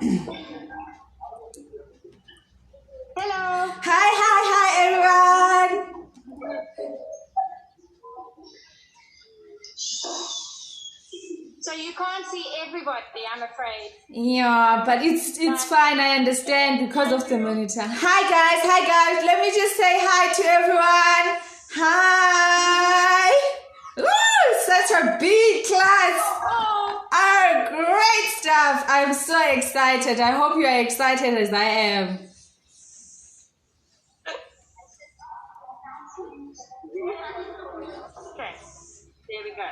Hello. Hi, everyone. So you can't see everybody, I'm afraid. Yeah, but it's fine. I understand because of the monitor. Hi guys. Let me just say hi to everyone. Hi. Woo, such a big class. Oh, great stuff. I'm so excited. I hope you are excited as I am. Okay, there we go.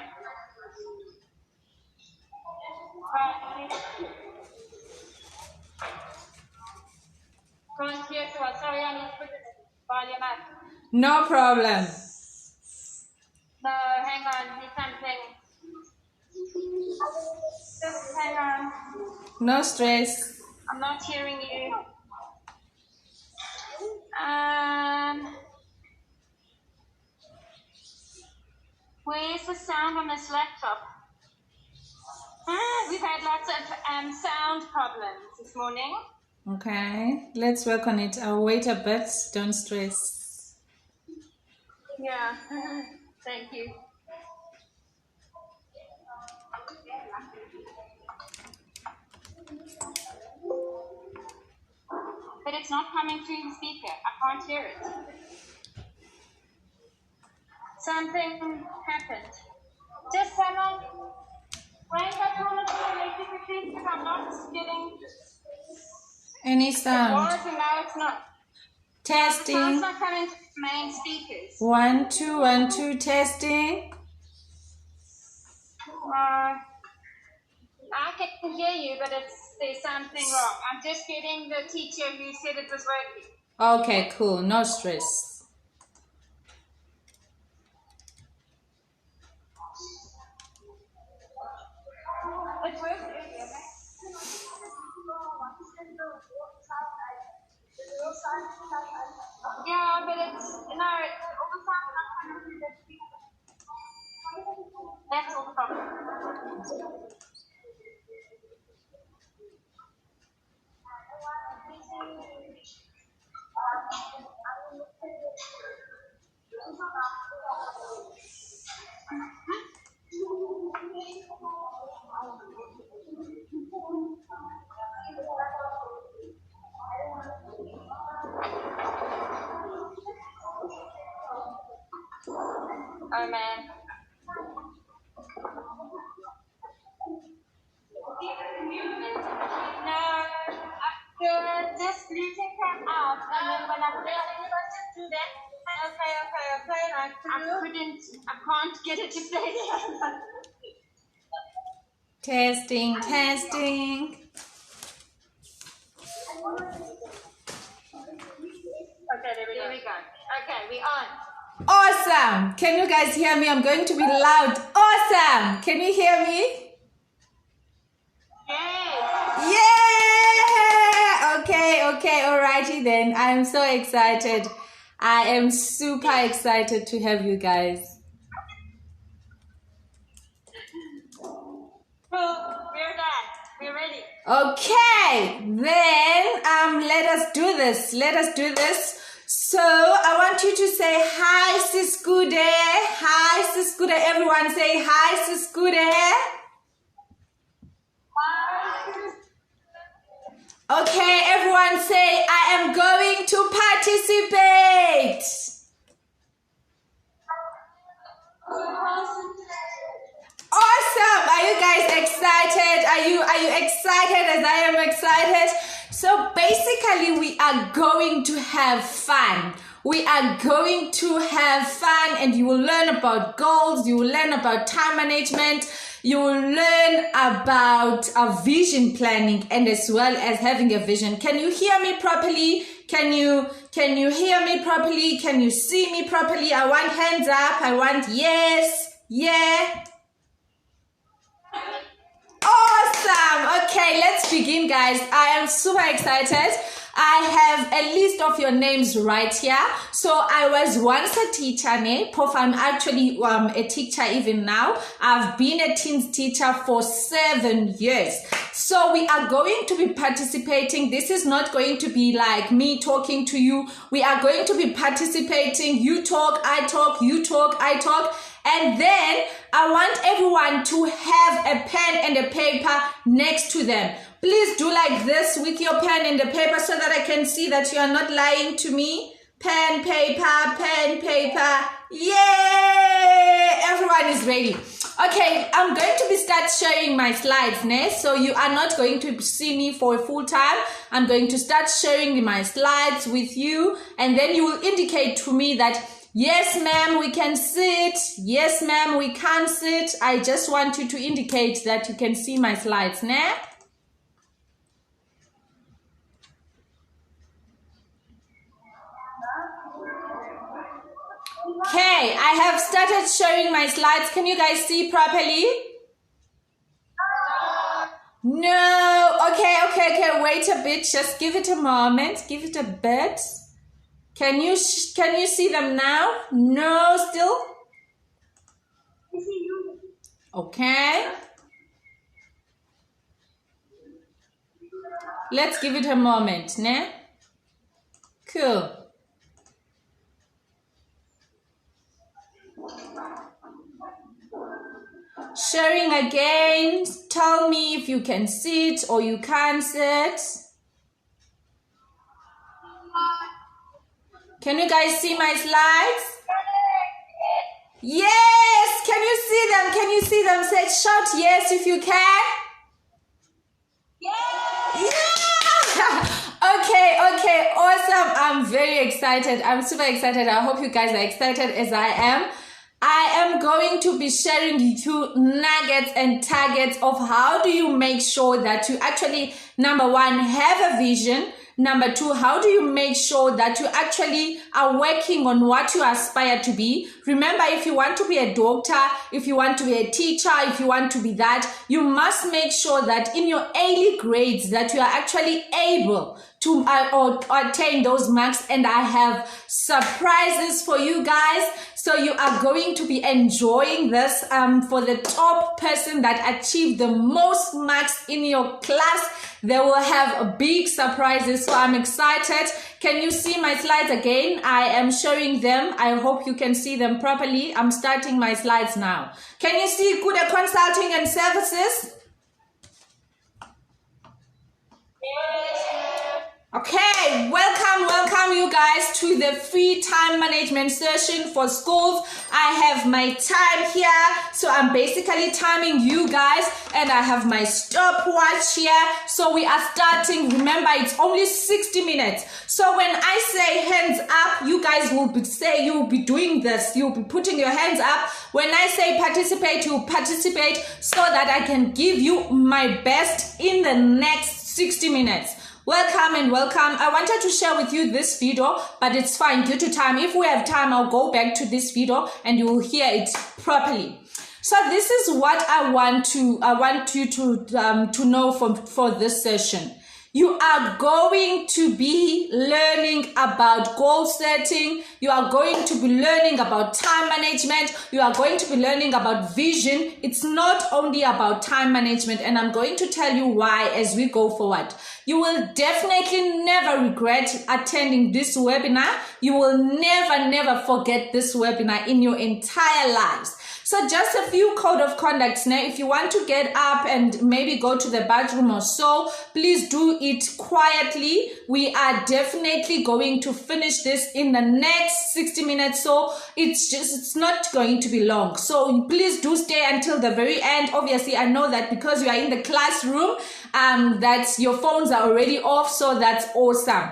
Can't hear to us. Sorry, I need to put the volume up. No problem. No, hang on. There's something. Just hang on. No stress. I'm not hearing you. Where's the sound on this laptop? We've had lots of sound problems this morning. Okay, let's work on it. I'll wait a bit. Don't stress. Yeah, thank you. But it's not coming through the speaker. I can't hear it. Something happened. Just someone rank up all of the electricity because I'm not getting Any sound. it was and now it's not. Testing. The sound's not coming to the main speakers. 1 2 1 2 testing. I can hear you, but there's something wrong. I'm just getting the teacher who said it was working. Okay, cool. No stress. It worked earlier, yeah, but it's all the sound not coming through the speaker. That's all the problem. Oh man. No, after this Bluetooth came out, and then when I let's just do that. Okay. I can't get it to play. Testing. Okay, there we go. Okay, we're on. Awesome. Can you guys hear me? I'm going to be loud. Awesome. Can you hear me? Yes. Yeah. Okay. Alrighty then. I'm so excited. I am super excited to have you guys. Well, we're done. We're ready. Okay. Then let us do this. So I want you to say hi, Sis Kude. Hi, Sis Kude. Everyone say hi, Sis Kude. Okay, everyone say I am going to participate. Awesome. Are you guys excited? Are you excited as I am excited? So basically we are going to have fun. And you will learn about goals, you will learn about time management, you will learn about vision planning and as well as having a vision. Can you hear me properly? Can you hear me properly? Can you see me properly? I want hands up. I want yes, yeah. Awesome. Okay, let's begin, guys. I am super excited. I have a list of your names right here. So I was once a teacher, I'm actually a teacher even now. I've been a teens teacher for 7 years. So we are going to be participating. This is not going to be like me talking to you. We are going to be participating. You talk, I talk, you talk, I talk. And then I want everyone to have a pen and a paper next to them. Please do like this with your pen and the paper so that I can see that you are not lying to me. Pen, paper. Yay! Everyone is ready. Okay, I'm going to start sharing my slides, so you are not going to see me for a full time. I'm going to start sharing my slides with you, and then you will indicate to me that yes, ma'am, we can sit. Yes, ma'am, we can't sit. I just want you to indicate that you can see my slides, Okay, I have started showing my slides. Can you guys see properly? No. Okay. Wait a bit. Just give it a moment. Give it a bit. Can you see them now? No, still? Okay. Let's give it a moment, Cool. Sharing again. Tell me if you can sit or you can't sit. Can you guys see my slides? Yes! Can you see them? Can you see them? Say, shout yes if you can. Yeah! Okay, awesome. I'm very excited. I'm super excited. I hope you guys are excited as I am. I am going to be sharing with you nuggets and targets of how do you make sure that you actually, number one, have a vision. Number two, how do you make sure that you actually are working on what you aspire to be? Remember, if you want to be a doctor, if you want to be a teacher, if you want to be that, you must make sure that in your early grades that you are actually able to attain those marks. And I have surprises for you guys. So you are going to be enjoying this. For the top person that achieved the most marks in your class, they will have big surprises. So I'm excited. Can you see my slides again? I am showing them. I hope you can see them properly. I'm starting my slides now. Can you see Kude Consulting and Services? Okay, welcome you guys to the free time management session for schools. I have my time here, so I'm basically timing you guys, and I have my stopwatch here. So we are starting. Remember, it's only 60 minutes. So when I say hands up, you guys will be doing this. You'll be putting your hands up. When I say participate, you participate so that I can give you my best in the next 60 minutes. Welcome and welcome. I wanted to share with you this video, but it's fine due to time. If we have time, I'll go back to this video and you will hear it properly. So this is what I want you to know for this session. You are going to be learning about goal setting. You are going to be learning about time management. You are going to be learning about vision. It's not only about time management, and I'm going to tell you why as we go forward. You will definitely never regret attending this webinar. You will never forget this webinar in your entire lives. So just a few code of conducts now. If you want to get up and maybe go to the bathroom or so, please do it quietly. We are definitely going to finish this in the next 60 minutes. So it's not going to be long. So please do stay until the very end. Obviously, I know that because you are in the classroom, that your phones are already off. So that's awesome.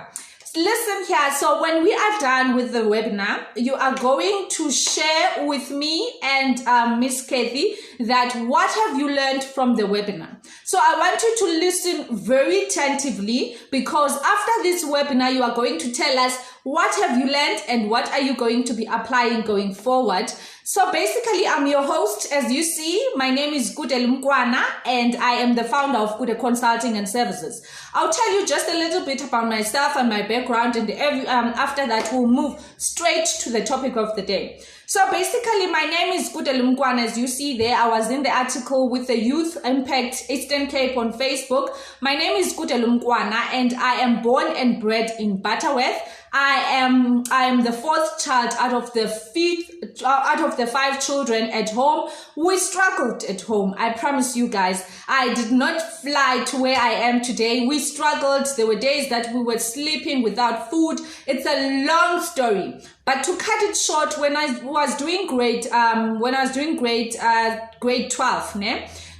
Listen here. So when we are done with the webinar, you are going to share with me and Miss Kathy that what have you learned from the webinar. So I want you to listen very attentively, because after this webinar, you are going to tell us what have you learned and what are you going to be applying going forward. So basically, I'm your host. As you see, my name is Kude Lumkwana, and I am the founder of Kude Consulting and Services. I'll tell you just a little bit about myself and my background, and after that, we'll move straight to the topic of the day. So basically, my name is Kude Lumkwana. As you see there, I was in the article with the Youth Impact Eastern Cape on Facebook. My name is Kude Lumkwana, and I am born and bred in Butterworth. I am the fourth child out of the 5 children at home. We struggled at home. I promise you guys, I did not fly to where I am today. We struggled. There were days that we were sleeping without food. It's a long story, but to cut it short, when I was doing grade 12,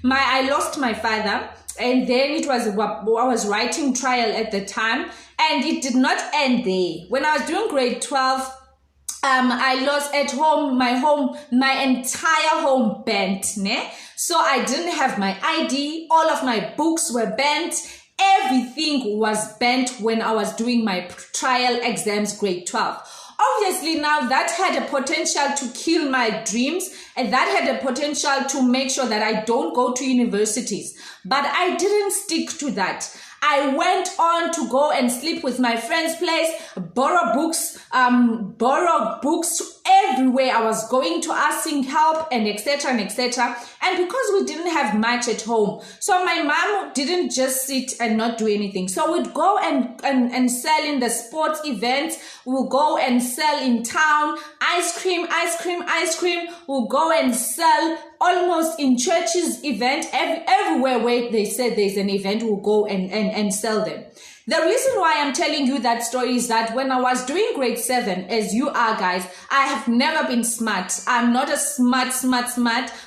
I lost my father. And then I was writing trial at the time, and it did not end there. When I was doing grade 12, I lost at home, my entire home burnt. So I didn't have my ID. All of my books were burnt. Everything was burnt when I was doing my trial exams, grade 12. Obviously, now that had a potential to kill my dreams, and that had a potential to make sure that I don't go to universities. But I didn't stick to that. I went on to go and sleep with my friend's place, borrow books everywhere. I was going to asking help and etc. and etc. And because we didn't have much at home, so my mom didn't just sit and not do anything. So we'd go and sell in the sports events. We'll go and sell in town, ice cream. We'll go and sell almost in churches event, everywhere where they said there's an event, we'll go and sell them. The reason why I'm telling you that story is that when I was doing grade 7, as you are guys, I have never been smart. I'm not a smart,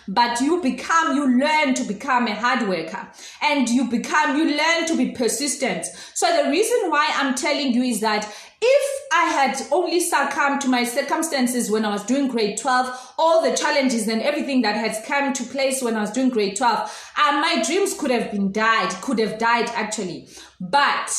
but you learn to become a hard worker, and you learn to be persistent. So the reason why I'm telling you is that if I had only succumbed to my circumstances when I was doing grade 12, all the challenges and everything that has come to place when I was doing grade 12, my dreams could have died actually. But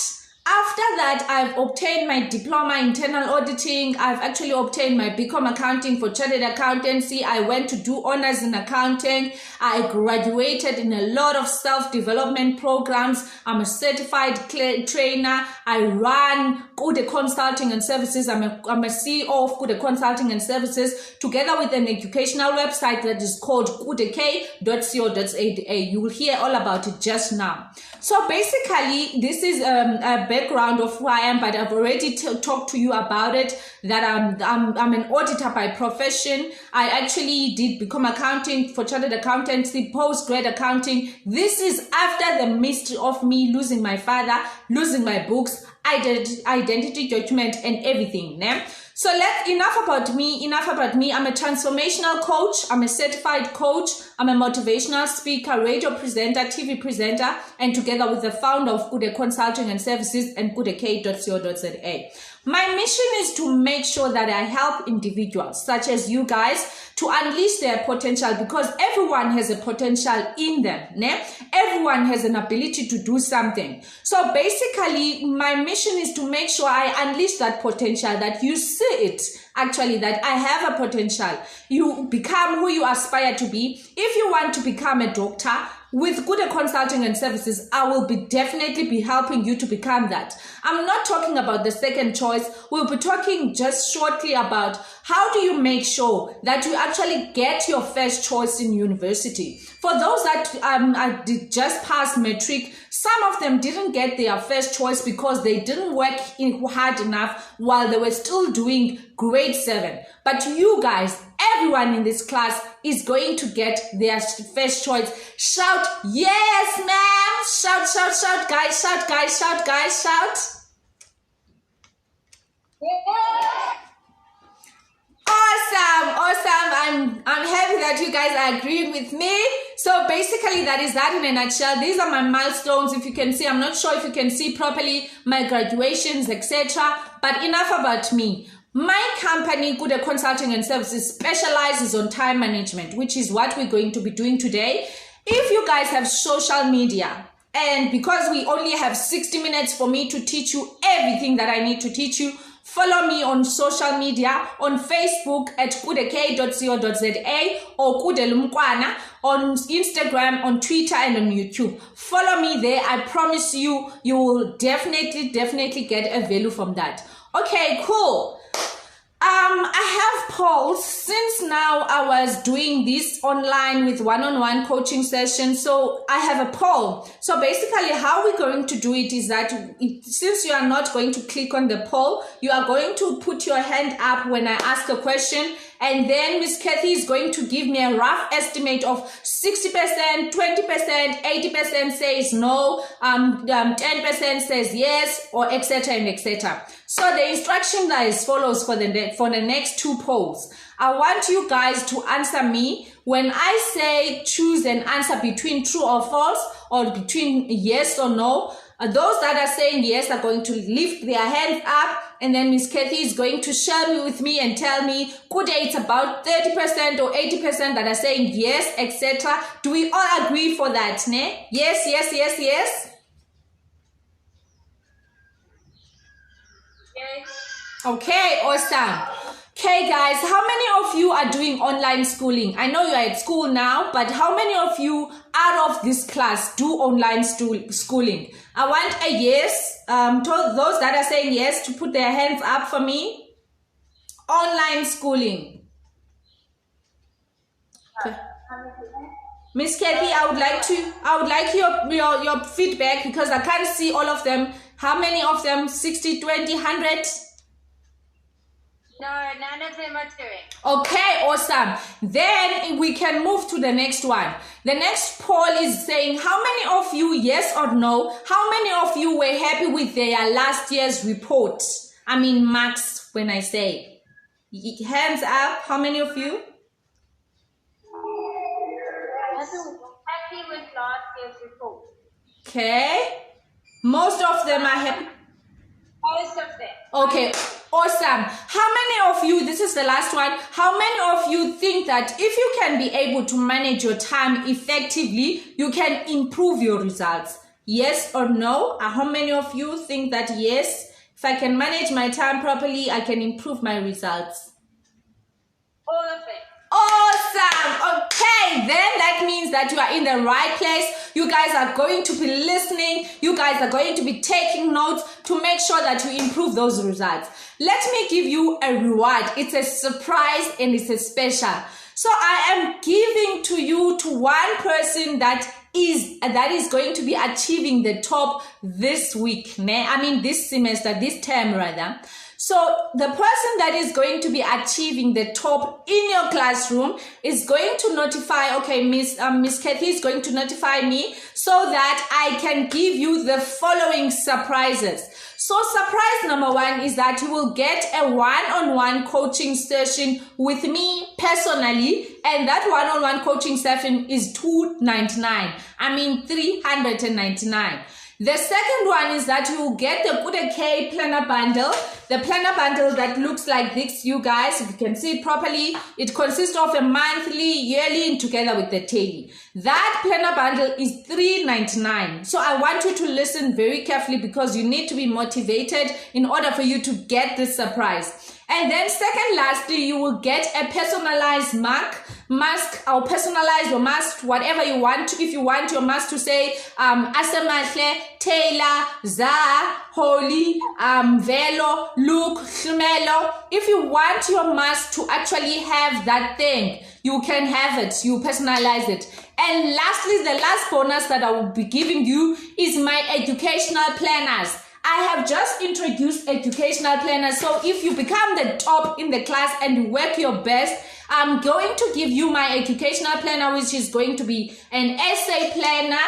after that, I've obtained my diploma in internal auditing. I've actually obtained my BCom accounting for chartered accountancy. I went to do honors in accounting. I graduated in a lot of self-development programs. I'm a certified trainer. I run Kude Consulting and Services. I'm a CEO of Kude Consulting and Services, together with an educational website that is called kudek.co.za. You will hear all about it just now. So basically, this is a background of who I am, but I've already talked to you about it, that I'm an auditor by profession. I actually did become accounting for chartered accountancy, postgrad accounting. This is after the mystery of me losing my father, losing my books, identity document and everything. So enough about me. I'm a transformational coach. I'm a certified coach. I'm a motivational speaker, radio presenter, TV presenter, and together with the founder of Kude Consulting and Services and kudek.co.za. My mission is to make sure that I help individuals such as you guys to unleash their potential, because everyone has a potential in them. Everyone has an ability to do something. So basically, my mission is to make sure I unleash that potential, that you see it actually, that I have a potential. You become who you aspire to be. If you want to become a doctor, with Kude Consulting and Services, I will definitely be helping you to become that. I'm not talking about the second choice. We'll be talking just shortly about how do you make sure that you actually get your first choice in university. For those that did just pass matric, some of them didn't get their first choice because they didn't work hard enough while they were still doing grade 7. But you guys, everyone in this class is going to get their first choice. Shout, yes, ma'am. Shout, guys. Shout. Yeah. Awesome. I'm happy that you guys are agreeing with me. So basically, that is that in a nutshell. These are my milestones. If you can see, I'm not sure if you can see properly my graduations, etc. But enough about me. My company, Kude Consulting and Services, specializes on time management, which is what we're going to be doing today. If you guys have social media, and because we only have 60 minutes for me to teach you everything that I need to teach you, Follow me on social media, on Facebook at kudek.co.za or Kude Lumkwana, on Instagram, on Twitter, and on YouTube. Follow me there. I promise you, you will definitely get a value from that. Okay, cool. I have polls since now I was doing this online with one-on-one coaching sessions. So I have a poll. So basically how we're going to do it is that since you are not going to click on the poll, you are going to put your hand up when I ask a question. And then Miss Kathy is going to give me a rough estimate of 60%, 20%, 80% says no, 10% says yes, or etc. and etc. So the instruction is as follows for the next two polls. I want you guys to answer me when I say choose an answer between true or false or between yes or no. Those that are saying yes are going to lift their hands up, and then Miss Kathy is going to share me with me and tell me, Kude, it's about 30% or 80% that are saying yes, etc. Do we all agree for that, ne? Yes, yes, yes, yes? Yes. Okay, awesome. Okay, guys, how many of you are doing online schooling? I know you are at school now, but how many of you out of this class do online schooling? I want a yes. To those that are saying yes to put their hands up for me. Online schooling. Okay. Miss Kathy, I would like your feedback because I can't see all of them. How many of them? 60, 20, 100? No, none of them are doing. Okay, awesome. Then we can move to the next one. The next poll is saying how many of you, yes or no, how many of you were happy with their last year's report? I mean marks when I say. Hands up, how many of you? Happy with last year's report. Okay. Most of them are happy. Most of them. Okay, awesome. How many of you, this is the last one, how many of you think that if you can be able to manage your time effectively, you can improve your results? Yes or no? How many of you think that yes, if I can manage my time properly, I can improve my results? All of it. Awesome. Okay, then that means that you are in the right place. You guys are going to be listening. You guys are going to be taking notes to make sure that you improve those results. Let me give you a reward. It's a surprise and it's a special. So I am giving to you to one person that is going to be achieving the top this week. I mean this semester, this term rather. So the person that is going to be achieving the top in your classroom is going to notify, okay, Miss Kathy is going to notify me so that I can give you the following surprises. So surprise number one is that you will get a one-on-one coaching session with me personally, and that one-on-one coaching session is $299. I mean $399. The second one is that you will get the Kude K planner bundle. The planner bundle that looks like this, you guys, if you can see it properly, it consists of a monthly, yearly, and together with the daily. That planner bundle is $399. So I want you to listen very carefully because you need to be motivated in order for you to get this surprise. And then second, lastly, you will get a personalized mask or personalize your mask, whatever you want to. If you want your mask to say Asemahle, Taylor, Za, Holy, Velo, Luke, Shmelo. If you want your mask to actually have that thing, you can have it. You personalize it. And lastly, the last bonus that I will be giving you is my educational planners. I have just introduced educational planners. So if you become the top in the class and you work your best, I'm going to give you my educational planner, which is going to be an essay planner,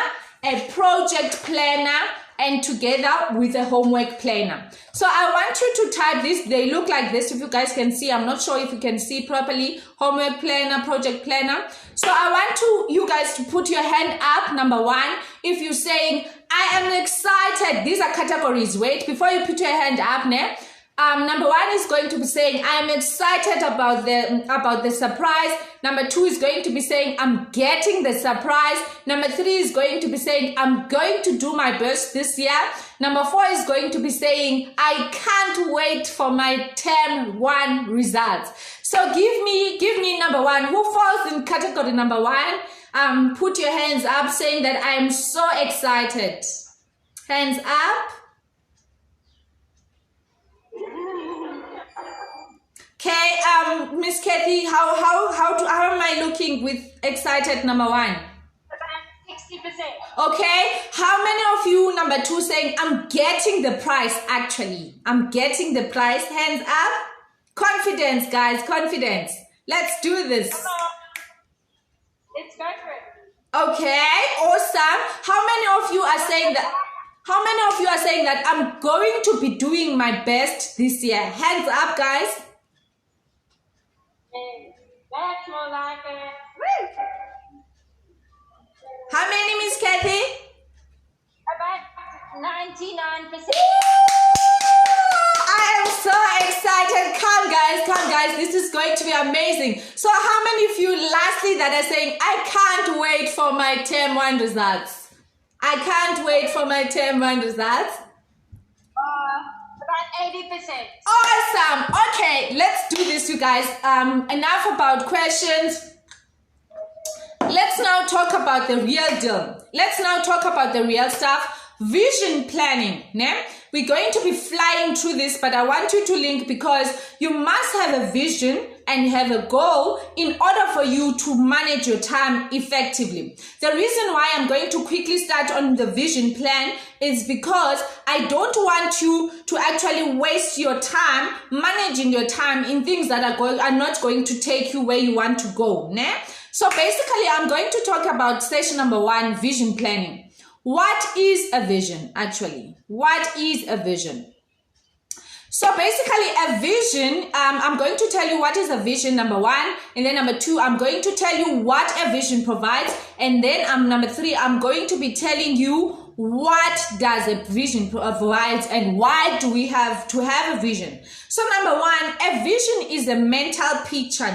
a project planner, and together with a homework planner. So I want you to type this. They look like this. If you guys can see, I'm not sure if you can see properly. Homework planner, project planner. So I want you guys to put your hand up. Number one, if you're saying, I am excited. These are categories. Wait, before you put your hand up, Number 1 is going to be saying, I am excited about the surprise. Number 2 is going to be saying, I'm getting the surprise. Number 3 is going to be saying, I'm going to do my best this year. Number 4 is going to be saying, I can't wait for my term 1 results. So give me number 1. Who falls in category number 1? Put your hands up saying that I am so excited. Hands up. Okay, Miss Kathy, how am I looking with excited number 1? About 60%. Okay, how many of you number 2 saying I'm getting the prize actually? I'm getting the prize. Hands up. Confidence, guys, confidence. Let's do this. Come on. Let's go for it. Okay, awesome. How many of you are saying that? How many of you are saying that I'm going to be doing my best this year? Hands up, guys. That's more like it. How many, Miss Kathy? About 99%. I am so excited. Come guys, this is going to be amazing. So how many of you lastly that are saying, I can't wait for my term 1 results? I can't wait for my term 1 results. About 80%. Awesome. Okay, let's do this, you guys. Enough about questions. Let's now talk about the real deal. Let's now talk about the real stuff. Vision planning. Ne? We're going to be flying through this, but I want you to link because you must have a vision and have a goal in order for you to manage your time effectively. The reason why I'm going to quickly start on the vision plan is because I don't want you to actually waste your time managing your time in things that are not going to take you where you want to go. Ne? So basically, I'm going to talk about session number 1, vision planning. What is a vision actually? What is a vision? So basically a vision, I'm going to tell you what is a vision, number 1, and then number 2, I'm going to tell you what a vision provides, and then number 3, I'm going to be telling you what does a vision provide and why do we have to have a vision. So number 1, a vision is a mental picture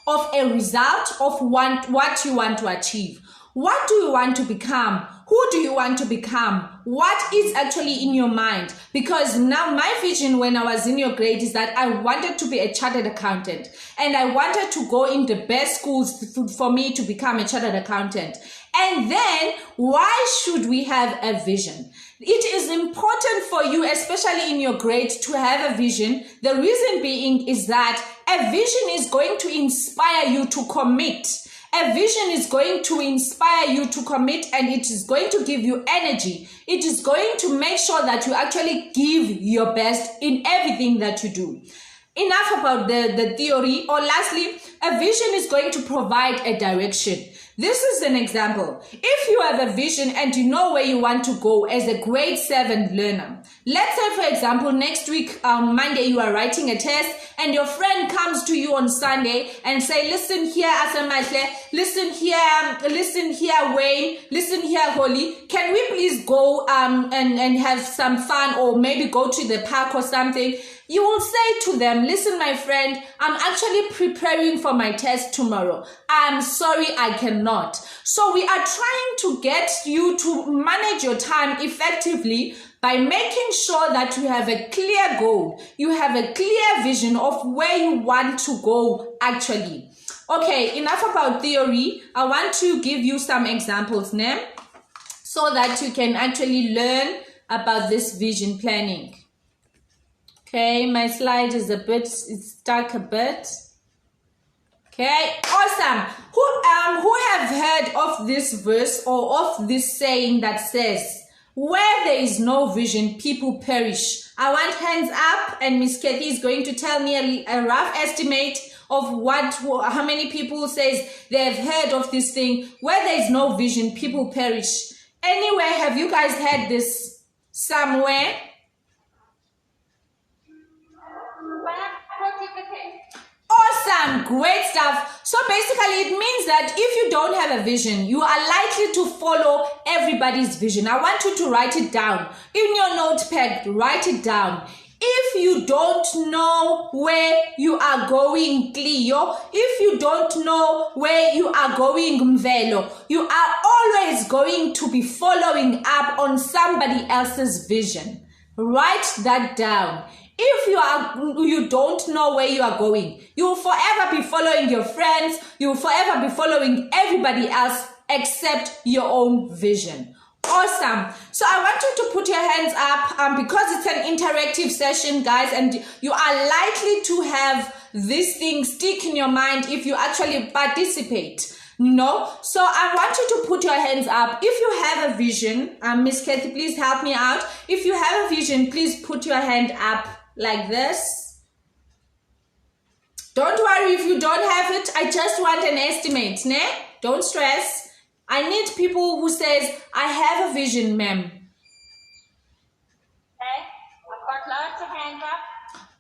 of a result of what you want to achieve. What do you want to become? Who do you want to become? What is actually in your mind? Because now my vision when I was in your grade is that I wanted to be a chartered accountant and I wanted to go in the best schools for me to become a chartered accountant. And then why should we have a vision? It is important for you, especially in your grade, to have a vision. The reason being is that a vision is going to inspire you to commit. A vision is going to inspire you to commit and it is going to give you energy. It is going to make sure that you actually give your best in everything that you do. Enough about the theory. Or lastly, a vision is going to provide a direction. This is an example. If you have a vision and you know where you want to go as a grade 7 learner, let's say for example next week Monday you are writing a test and your friend comes to you on Sunday and say, listen here Asamahle, listen here Wayne, listen here Holly, can we please go and have some fun or maybe go to the park or something? You will say to them, listen my friend, I'm actually preparing for my test tomorrow. I'm sorry I cannot. So we are trying to get you to manage your time effectively by making sure that you have a clear goal. You have a clear vision of where you want to go actually. Okay, enough about theory. I want to give you some examples now so that you can actually learn about this vision planning. Okay, my slide is it's stuck a bit. Okay, awesome. Who have heard of this verse or of this saying that says, where there is no vision, people perish? I want hands up, and Miss Kathy is going to tell me a rough estimate of how many people says they have heard of this thing. Where there is no vision, people perish. Anywhere, have you guys heard this somewhere? Awesome, great stuff. So basically it means that if you don't have a vision, you are likely to follow everybody's vision. I want you to write it down in your notepad. Write it down. If you don't know where you are going, Cleo, if you don't know where you are going, Mvelo, you are always going to be following up on somebody else's vision. Write that down. If you don't know where you are going, you will forever be following your friends, you will forever be following everybody else except your own vision. Awesome. So I want you to put your hands up because it's an interactive session, guys, and you are likely to have this thing stick in your mind if you actually participate. No, so I want you to put your hands up. If you have a vision, Miss Kathy, please help me out. If you have a vision, please put your hand up like this. Don't worry if you don't have it. I just want an estimate, ne? Don't stress. I need people who says, I have a vision, ma'am. Okay, I've got lots of hands up.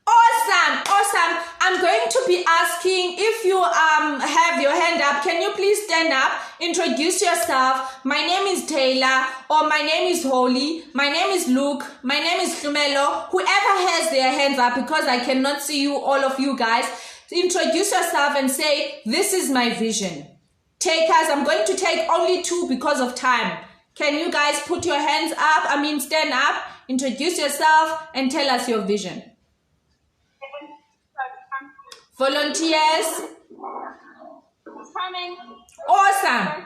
Awesome, awesome. I'm going to be asking if you have your hand up. Can you please stand up, introduce yourself? My name is Taylor, or my name is Holly, my name is Luke, my name is Tumelo. Whoever has their hands up, because I cannot see you, all of you guys, introduce yourself and say, this is my vision. Takers, I'm going to take only 2 because of time. Can you guys put your hands up? Stand up, introduce yourself, and tell us your vision. Volunteers. Who's coming? Awesome.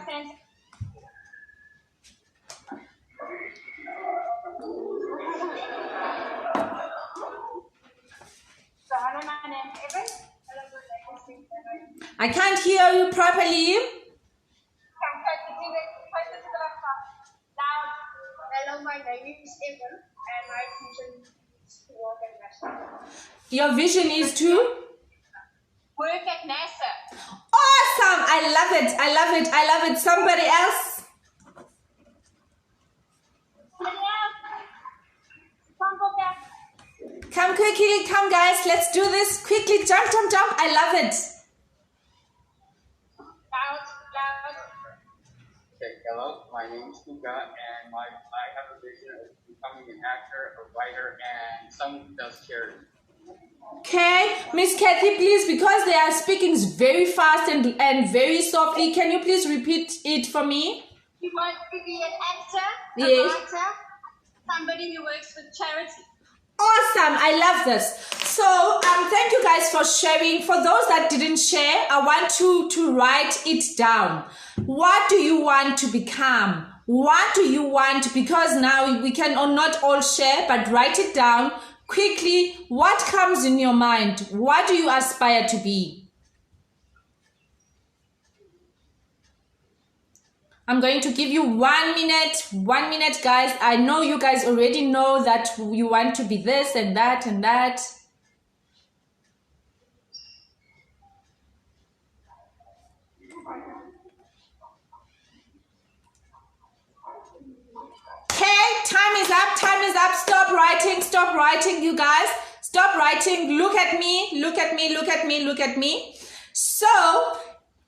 So hello, my name is Evan. I can't hear you properly. Hello, my name is Evan, and my vision is to work at NASA. Your vision is to? Work at NASA. Awesome! I love it. I love it. I love it. Somebody else? Come quickly. Come, guys. Let's do this. Quickly. Jump, jump, jump. I love it. Okay, hello, my name is Kude, and I have a vision of becoming an actor, a writer, and someone who does charity. Okay, Miss Kathy, please, because they are speaking very fast and very softly, can you please repeat it for me? You want to be an actor, Yes. a writer, somebody who works with charity. Awesome, I love this. So thank you guys for sharing. For those that didn't share, I want you to write it down. What do you want to become? What do you want? Because now we can not all share, but write it down quickly. What comes in your mind? What do you aspire to be? I'm going to give you 1 minute. 1 minute, guys. I know you guys already know that you want to be this and that and that. Okay, time is up. Time is up. Stop writing. Stop writing, you guys. Stop writing. Look at me. Look at me. Look at me. Look at me. So,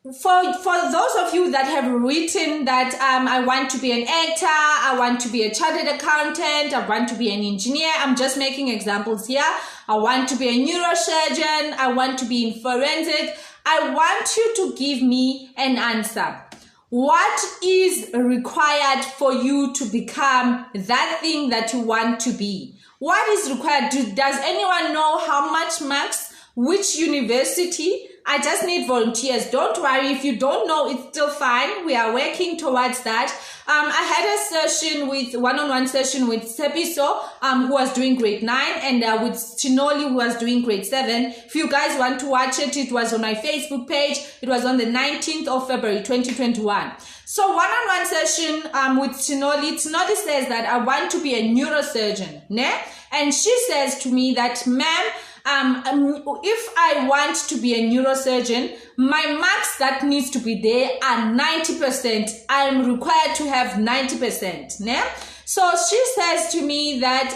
for those of you that have written that I want to be an actor, I want to be a chartered accountant, I want to be an engineer, I'm just making examples here. I want to be a neurosurgeon, I want to be in forensic. I want you to give me an answer. What is required for you to become that thing that you want to be? What is required? Does anyone know how much marks? Which university? I just need volunteers. Don't worry. If you don't know, it's still fine. We are working towards that. I had a session with one-on-one session with Sepiso, who was doing grade 9, and with Chinoli, who was doing grade 7. If you guys want to watch it, it was on my Facebook page. It was on the 19th of February, 2021. So one-on-one session with Chinoli. Chinoli says that I want to be a neurosurgeon, ne? And she says to me that, ma'am, if I want to be a neurosurgeon, my marks that needs to be there are 90%. I'm required to have 90%. Ne? So she says to me that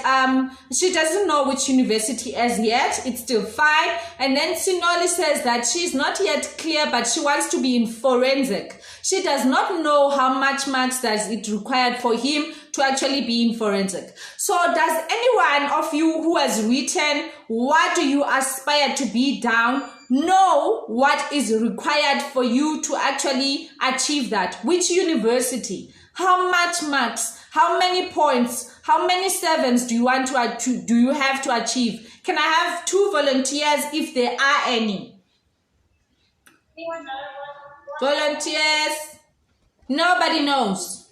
she doesn't know which university as yet. It's still fine. And then Sinoli says that she's not yet clear, but she wants to be in forensic. She does not know how much marks does it required for him to actually be in forensic. So does anyone of you who has written what do you aspire to be down know what is required for you to actually achieve that? Which university? How much marks? How many points? How many 7s do you want to do you have to achieve? Can I have 2 volunteers if there are any? Volunteers? Nobody knows.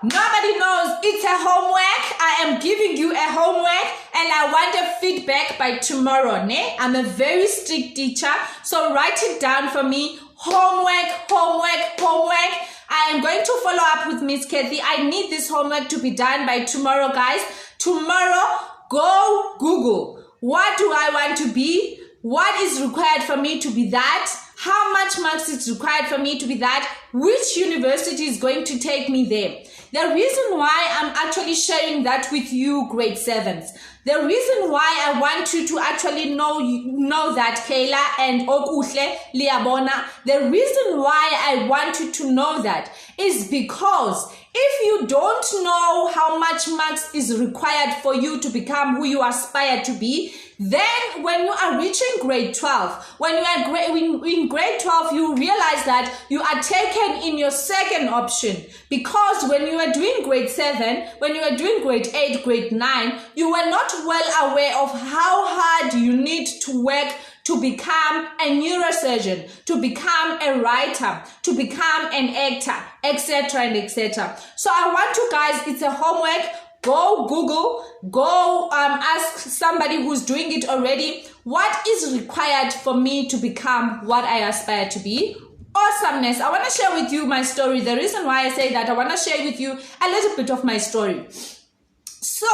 Nobody knows. It's a homework. I am giving you a homework and I want a feedback by tomorrow. Ne? I'm a very strict teacher, so write it down for me. Homework, homework, homework. I am going to follow up with Miss Kathy. I need this homework to be done by tomorrow, guys. Tomorrow, go Google. What do I want to be? What is required for me to be that? How much marks is required for me to be that? Which university is going to take me there? The reason why I'm actually sharing that with you, grade 7s, the reason why I want you to actually know that, Kayla and Okuhle, Liabona, the reason why I want you to know that is because if you don't know how much marks is required for you to become who you aspire to be, then when you are reaching grade 12, when you are in grade 12, you realize that you are taken in your second option, because when you are doing grade 7, when you are doing grade 8, grade 9, you were not well aware of how hard you need to work to become a neurosurgeon, to become a writer, to become an actor, etc. and etc. So I want you guys, it's a homework. Go Google, go ask somebody who's doing it already. What is required for me to become what I aspire to be? Awesomeness. I want to share with you my story. The reason why I say that, I want to share with you a little bit of my story. So,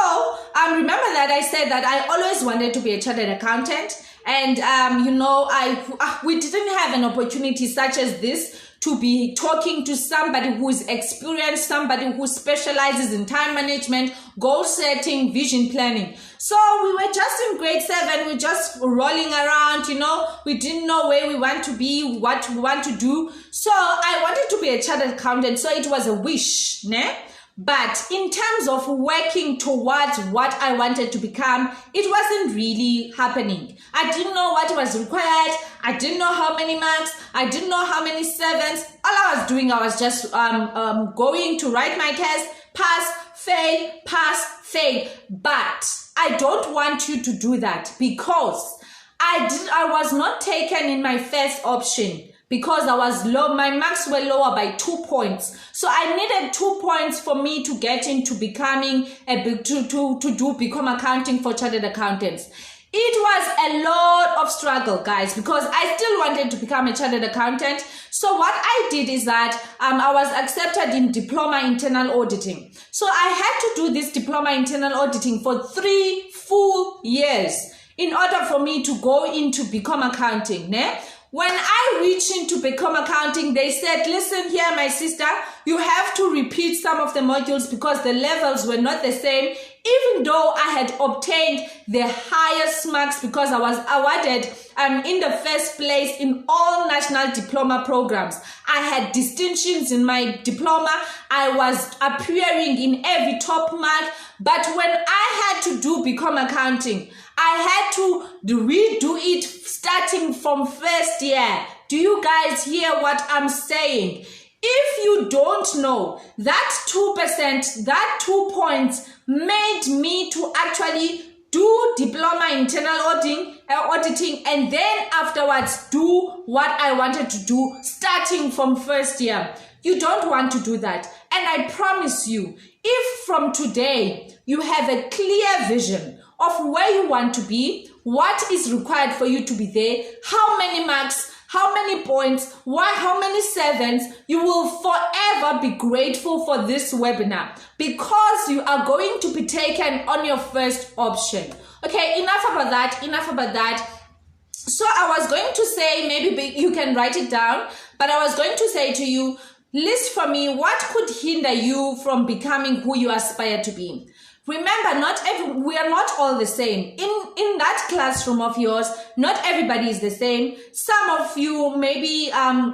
remember that I said that I always wanted to be a chartered accountant. And, we didn't have an opportunity such as this to be talking to somebody who is experienced, somebody who specializes in time management, goal setting, vision planning. So we were just in grade 7, we're just rolling around, we didn't know where we want to be, what we want to do. So I wanted to be a chartered accountant, so it was a wish, ne? But in terms of working towards what I wanted to become, it wasn't really happening. I didn't know what was required. I didn't know how many marks. I didn't know how many 7s. All I was doing, I was just going to write my test, pass, fail. But I don't want you to do that, because I was not taken in my first option, because I was low, my marks were lower by 2 points. So I needed 2 points for me to get into becoming become accounting for chartered accountants. It was a lot of struggle, guys, because I still wanted to become a chartered accountant. So what I did is that I was accepted in diploma internal auditing. So I had to do this diploma internal auditing for 3 full years in order for me to go into become accounting, ne? When I reached into become accounting, they said, listen here, my sister, you have to repeat some of the modules because the levels were not the same, even though I had obtained the highest marks because I was awarded in the first place in all national diploma programs. I had distinctions in my diploma. I was appearing in every top mark. But when I had to do become accounting, I had to redo it starting from first year. Do you guys hear what I'm saying? If you don't know, that 2%, that 2 points made me to actually do diploma internal auditing and then afterwards do what I wanted to do starting from first year. You don't want to do that. And I promise you, if from today you have a clear vision of where you want to be, what is required for you to be there, how many marks, how many points, how many 7s, you will forever be grateful for this webinar because you are going to be taken on your first option. Okay, enough about that. So I was going to say, maybe you can write it down, but I was going to say to you, list for me what could hinder you from becoming who you aspire to be. Remember, we are not all the same. In that classroom of yours, not everybody is the same. Some of you maybe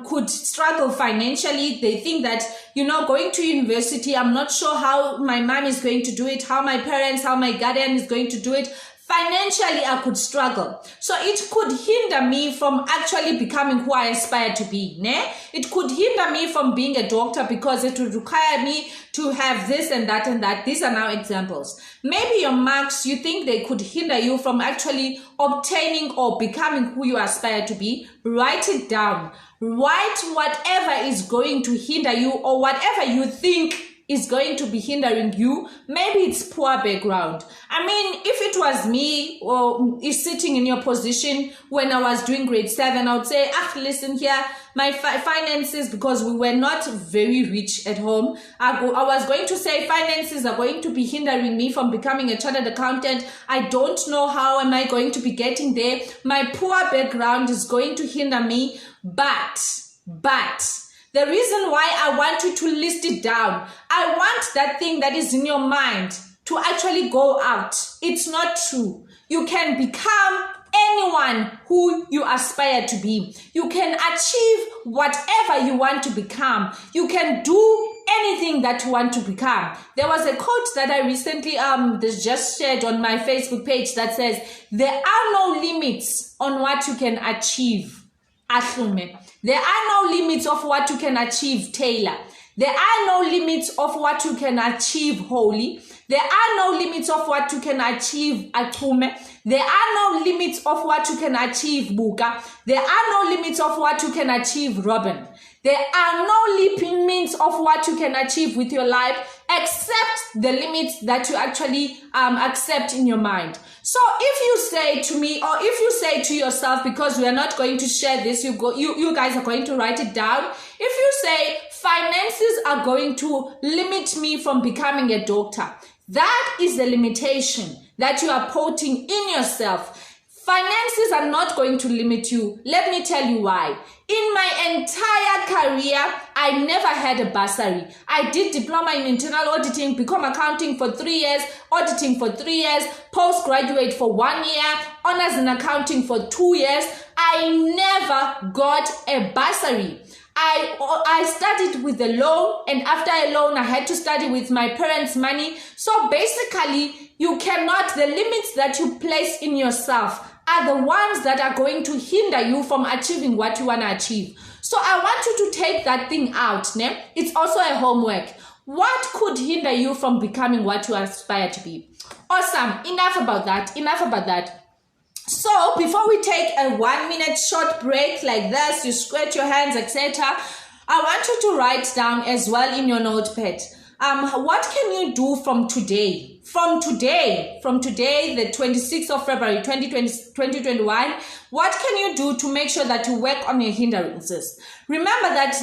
could struggle financially. They think that, going to university, I'm not sure how my mom is going to do it, how my parents, how my guardian is going to do it. Financially, I could struggle. So it could hinder me from actually becoming who I aspire to be. Ne? It could hinder me from being a doctor because it would require me to have this and that and that. These are now examples. Maybe your marks, you think they could hinder you from actually obtaining or becoming who you aspire to be. Write it down. Write whatever is going to hinder you or whatever you think is going to be hindering you. Maybe it's poor background. I mean, if it was me or is sitting in your position when I was doing grade 7, I would say, listen here, my finances, because we were not very rich at home. I was going to say finances are going to be hindering me from becoming a chartered accountant. I don't know how am I going to be getting there. My poor background is going to hinder me, but the reason why I want you to list it down, I want that thing that is in your mind to actually go out. It's not true. You can become anyone who you aspire to be. You can achieve whatever you want to become. You can do anything that you want to become. There was a quote that I recently just shared on my Facebook page that says, there are no limits on what you can achieve. Aslume. There are no limits of what you can achieve, Taylor. There are no limits of what you can achieve, Holy. There are no limits of what you can achieve, Atume. There are no limits of what you can achieve, Buka. There are no limits of what you can achieve, Robin. There are no limits of what you can achieve with your life except the limits that you actually accept in your mind. So if you say to me, or if you say to yourself, because we are not going to share this, you guys are going to write it down. If you say finances are going to limit me from becoming a doctor, that is the limitation that you are putting in yourself. Finances are not going to limit you. Let me tell you why. In my entire career, I never had a bursary. I did diploma in internal auditing, become accounting for 3 years, auditing for 3 years, postgraduate for 1 year, honors in accounting for 2 years. I never got a bursary. I studied with a loan, and after a loan, I had to study with my parents' money. So basically, the limits that you place in yourself are the ones that are going to hinder you from achieving what you want to achieve. So I want you to take that thing out. Ne? It's also a homework. What could hinder you from becoming what you aspire to be? Awesome. Enough about that. So before we take a 1 minute short break like this, you squirt your hands, etc., I want you to write down as well in your notepad. What can you do from today? From today, the 26th of February, 2021, what can you do to make sure that you work on your hindrances? Remember that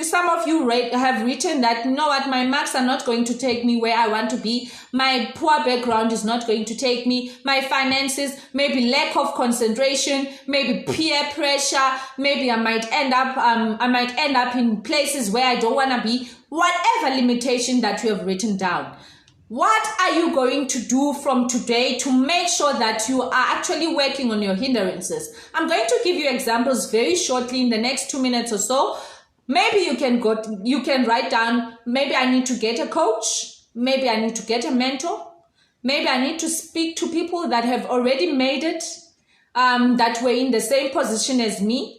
some of you have written that, you know what, my marks are not going to take me where I want to be. My poor background is not going to take me. My finances, maybe lack of concentration, maybe peer pressure, maybe I might end up in places where I don't want to be. Whatever limitation that you have written down. What are you going to do from today to make sure that you are actually working on your hindrances? I'm going to give you examples very shortly in the next 2 minutes or so. Maybe you can write down, maybe I need to get a coach. Maybe I need to get a mentor. Maybe I need to speak to people that have already made it, that were in the same position as me.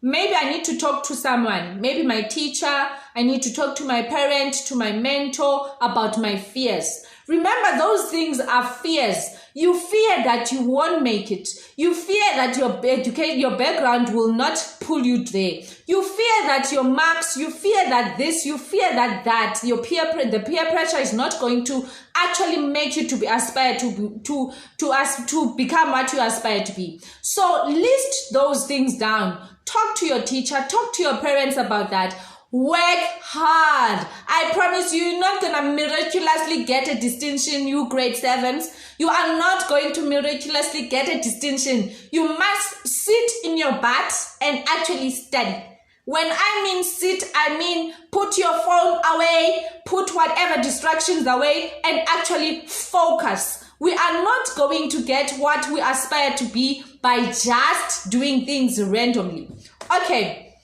Maybe I need to talk to someone, maybe my teacher. I need to talk to my parent, to my mentor about my fears. Remember, those things are fears. You fear that you won't make it. You fear that your background will not pull you there. You fear that your marks, you fear that this, you fear that the peer pressure is not going to actually make you to be aspire to become what you aspire to be. So list those things down. Talk to your teacher, talk to your parents about that. Work hard. I promise you're not going to miraculously get a distinction, you grade 7s. You are not going to miraculously get a distinction. You must sit in your butt and actually study. When I mean sit, I mean put your phone away, put whatever distractions away, and actually focus. We are not going to get what we aspire to be by just doing things randomly. Okay,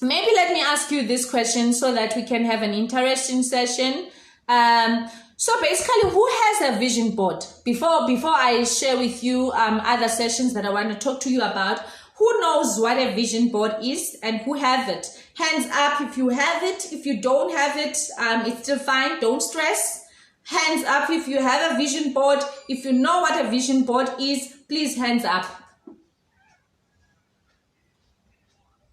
maybe let me ask you this question so that we can have an interesting session. So basically, who has a vision board? Before I share with you other sessions that I want to talk to you about, who knows what a vision board is and who have it? Hands up if you have it. If you don't have it, it's still fine. Don't stress. Hands up if you have a vision board. If you know what a vision board is, please hands up.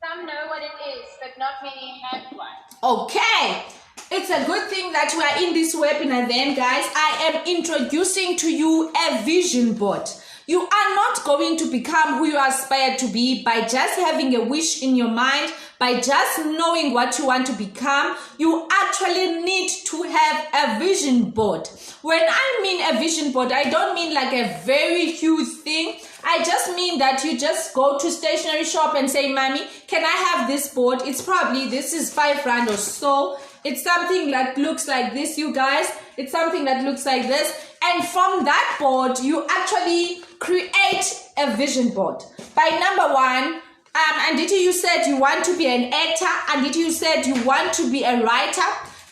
Some know what it is, but not many have one. Okay. It's a good thing that we are in this webinar then, guys. I am introducing to you a vision board. You are not going to become who you aspire to be by just having a wish in your mind, by just knowing what you want to become. You actually need to have a vision board. When I mean a vision board, I don't mean like a very huge thing. I just mean that you just go to stationery shop and say, Mommy, can I have this board? It's probably, this is 5 rand or so. It's something that looks like this, you guys. It's something that looks like this. And from that board, you actually create a vision board. By number one, Anditi, you said you want to be an actor. Anditi, you said you want to be a writer.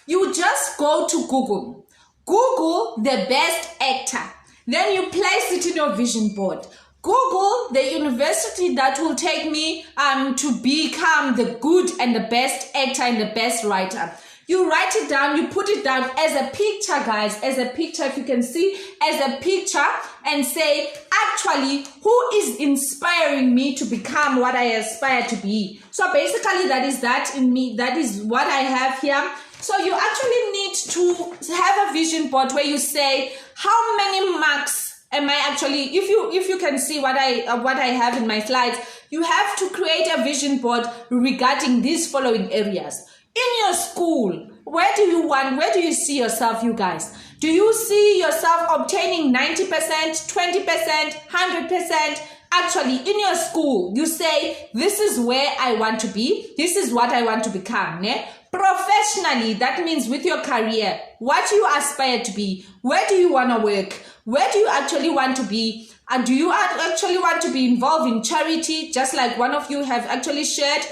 You just go to Google. Google the best actor. Then you place it in your vision board. Google the university that will take me to become the good and the best actor and the best writer. You write it down, you put it down as a picture, guys, as a picture, if you can see, as a picture, and say, actually, who is inspiring me to become what I aspire to be? So basically, that is that in me, that is what I have here. So you actually need to have a vision board where you say, how many marks am I actually, if you can see what I have in my slides, you have to create a vision board regarding these following areas. In your school, where do you see yourself, you guys? Do you see yourself obtaining 90%, 20%, 100%? Actually, in your school, you say, this is where I want to be. This is what I want to become. Ne? Professionally, that means with your career, what do you aspire to be? Where do you want to work? Where do you actually want to be? And do you actually want to be involved in charity, just like one of you have actually shared?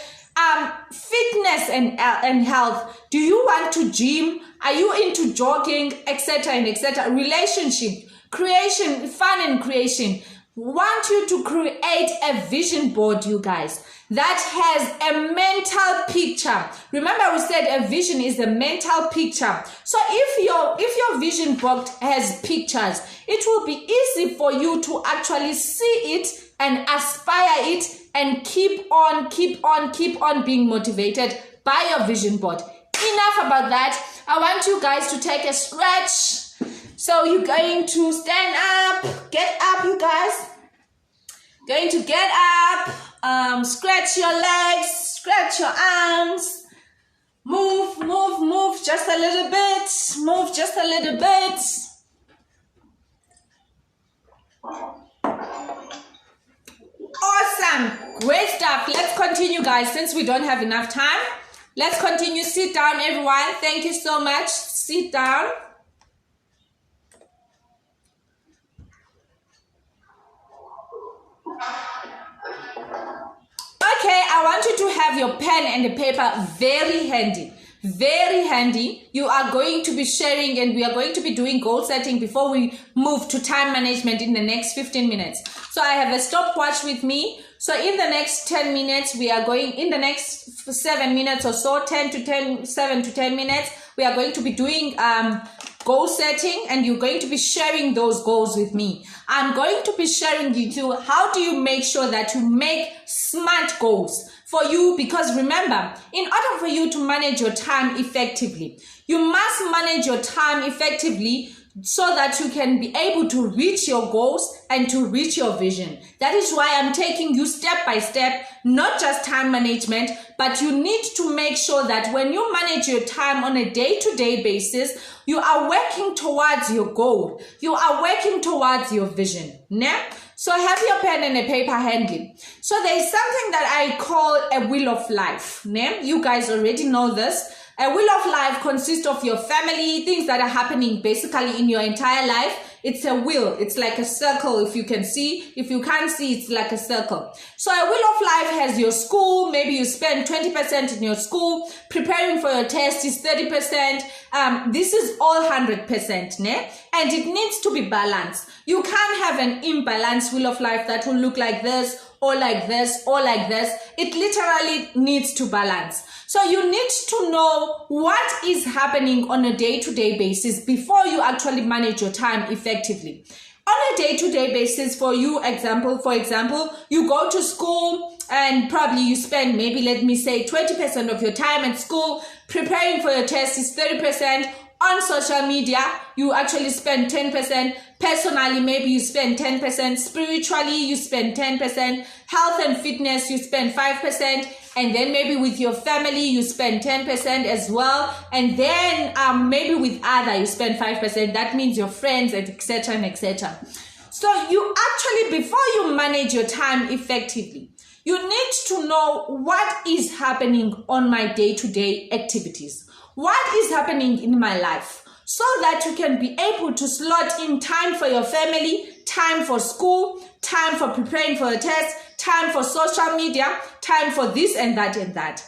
Fitness and health. Do you want to gym? Are you into jogging, etc. and etc.? Relationship, creation, fun and creation. Want you to create a vision board, you guys, that has a mental picture. Remember, we said a vision is a mental picture. So if your vision board has pictures, it will be easy for you to actually see it and aspire it and keep on being motivated by your vision board. Enough about that. I want you guys to take a stretch. So you're going to stand up, get up, you guys. Going to get up, scratch your legs, scratch your arms. Move just a little bit. Move just a little bit. Awesome. Great stuff. Let's continue, guys, since we don't have enough time. Let's continue. Sit down, everyone. Thank you so much. Sit down. Okay, I want you to have your pen and the paper very handy. Very handy. You are going to be sharing and we are going to be doing goal setting before we move to time management in the next 15 minutes. So I have a stopwatch with me. So in the next 10 minutes, we are going, in the next 7 minutes or so, 7 to 10 minutes, we are going to be doing goal setting and you're going to be sharing those goals with me. I'm going to be sharing you too, how do you make sure that you make smart goals for you? Because remember, in order for you to manage your time effectively, you must manage your time effectively so that you can be able to reach your goals and to reach your vision. That is why I'm taking you step by step, not just time management, but you need to make sure that when you manage your time on a day-to-day basis, you are working towards your goal. You are working towards your vision. Yeah? So have your pen and a paper handy. So there is something that I call a wheel of life. Yeah? You guys already know this. A wheel of life consists of your family, things that are happening basically in your entire life. It's a wheel. It's like a circle, if you can see. If you can't see, it's like a circle. So a wheel of life has your school. Maybe you spend 20% in your school. Preparing for your test is 30%. This is all 100%. Ne? And it needs to be balanced. You can't have an imbalanced wheel of life that will look like this, or like this, or like this. It literally needs to balance. So you need to know what is happening on a day-to-day basis before you actually manage your time effectively. On a day-to-day basis, for example, you go to school and probably you spend maybe, let me say, 20% of your time at school. Preparing for your test is 30%. On social media, you actually spend 10%. Personally, maybe you spend 10%. Spiritually, you spend 10%. Health and fitness, you spend 5%. And then maybe with your family, you spend 10% as well. And then maybe with other, you spend 5%. That means your friends, etc. and etc. So you actually, before you manage your time effectively, you need to know what is happening on my day-to-day activities. What is happening in my life, so that you can be able to slot in time for your family, time for school, time for preparing for a test, time for social media, time for this and that and that.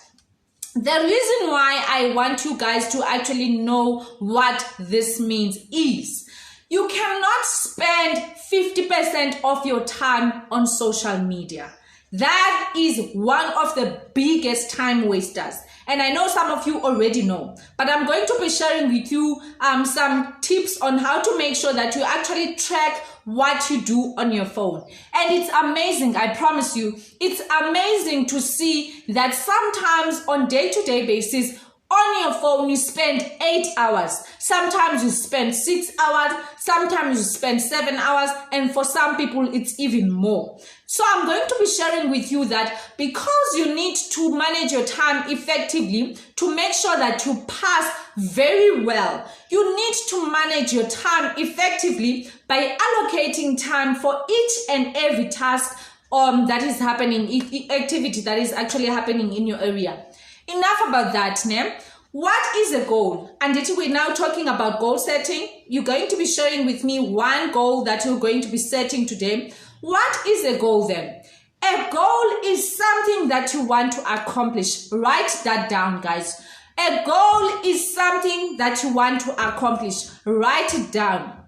The reason why I want you guys to actually know what this means is you cannot spend 50% of your time on social media. That is one of the biggest time wasters. And I know some of you already know, but I'm going to be sharing with you some tips on how to make sure that you actually track what you do on your phone. And it's amazing, I promise you, it's amazing to see that sometimes on day-to-day basis, on your phone, you spend 8 hours. Sometimes you spend 6 hours. Sometimes you spend 7 hours. And for some people, it's even more. So I'm going to be sharing with you that because you need to manage your time effectively to make sure that you pass very well, you need to manage your time effectively by allocating time for each and every task that is happening, activity that is actually happening in your area. Enough about that, ne? What is a goal? And we're now talking about goal setting. You're going to be sharing with me one goal that you're going to be setting today. What is a goal then? A goal is something that you want to accomplish. Write that down, guys. A goal is something that you want to accomplish. Write it down.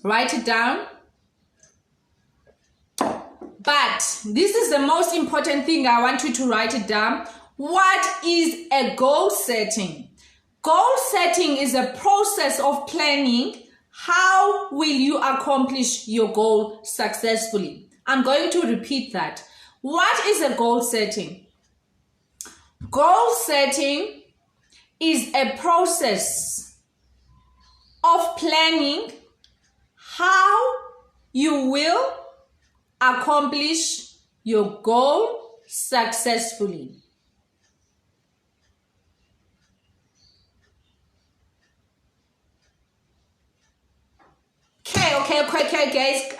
Write it down. But this is the most important thing. I want you to write it down. What is a goal setting? Goal setting is a process of planning. How will you accomplish your goal successfully? I'm going to repeat that. What is a goal setting? Goal setting is a process of planning how you will accomplish your goal successfully.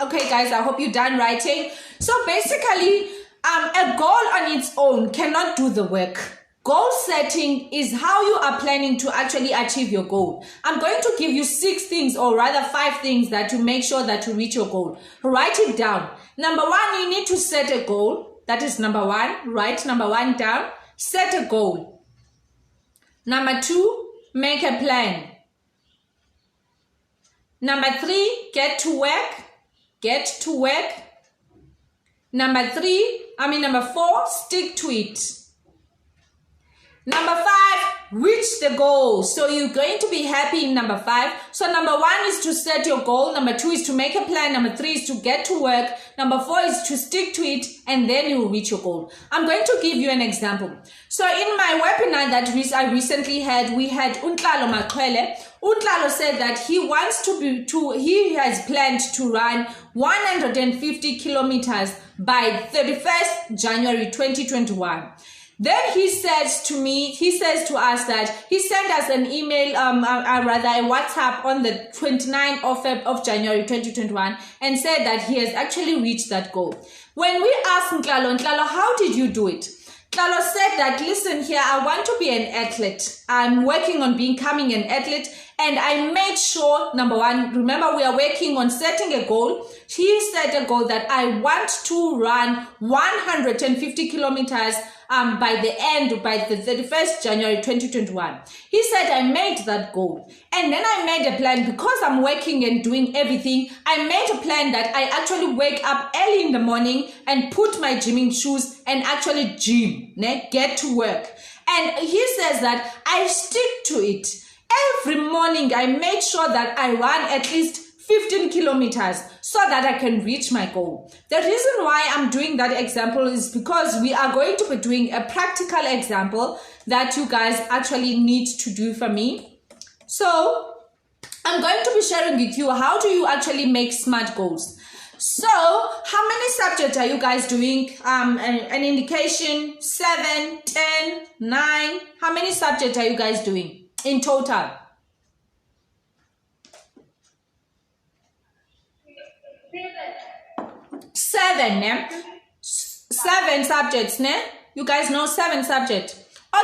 Okay, guys, I hope you're done writing. So basically, a goal on its own cannot do the work. Goal setting is how you are planning to actually achieve your goal. I'm going to give you 6 things, or rather 5 things, that to make sure that you reach your goal. Write it down. Number 1, you need to set a goal. That is number 1. Write number 1 down. Set a goal. Number 2, make a plan. Number 3, get to work. Get to work. Number 4, stick to it. Number 5, reach the goal. So you're going to be happy in number 5. So number 1 is to set your goal. Number 2 is to make a plan. Number 3 is to get to work. Number 4 is to stick to it, and then you will reach your goal. I'm going to give you an example. So in my webinar that I recently had, we had Untlalo Makwele. Untlalo said that he has planned to run 150 kilometers by 31st January 2021. Then he says to us that he sent us an email, rather a WhatsApp on the 29th of January 2021 and said that he has actually reached that goal. When we asked Ntlalo, how did you do it? Ntlalo said that, listen here, I want to be an athlete. I'm working on becoming an athlete, and I made sure, number 1, remember we are working on setting a goal. He set a goal that I want to run 150 kilometers by the 31st January 2021. He said I made that goal. And then I made a plan, because I'm working and doing everything. I made a plan that I actually wake up early in the morning and put my gymming shoes and actually gym, get to work. And he says that I stick to it. Every morning I make sure that I run at least 15 kilometers so that I can reach my goal. The reason why I'm doing that example is because we are going to be doing a practical example that you guys actually need to do for me. So I'm going to be sharing with you how do you actually make SMART goals. So how many subjects are you guys doing? An indication, 7, 10, 9. How many subjects are you guys doing in total? 7, ne? 7 subjects, ne? You guys know 7 subjects.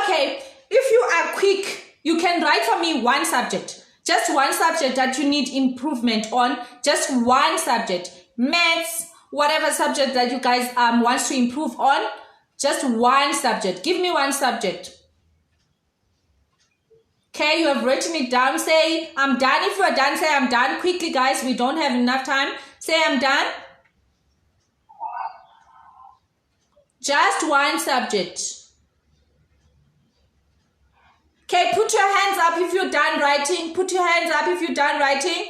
Okay, if you are quick, you can write for me 1 subject. Just 1 subject that you need improvement on. Just 1 subject. Maths, whatever subject that you guys want to improve on. Just 1 subject. Give me 1 subject. Okay, you have written it down. Say, I'm done. If you are done, say, I'm done. Quickly, guys. We don't have enough time. Say, I'm done. Just 1 subject. Okay, put your hands up if you're done writing. Put your hands up if you're done writing.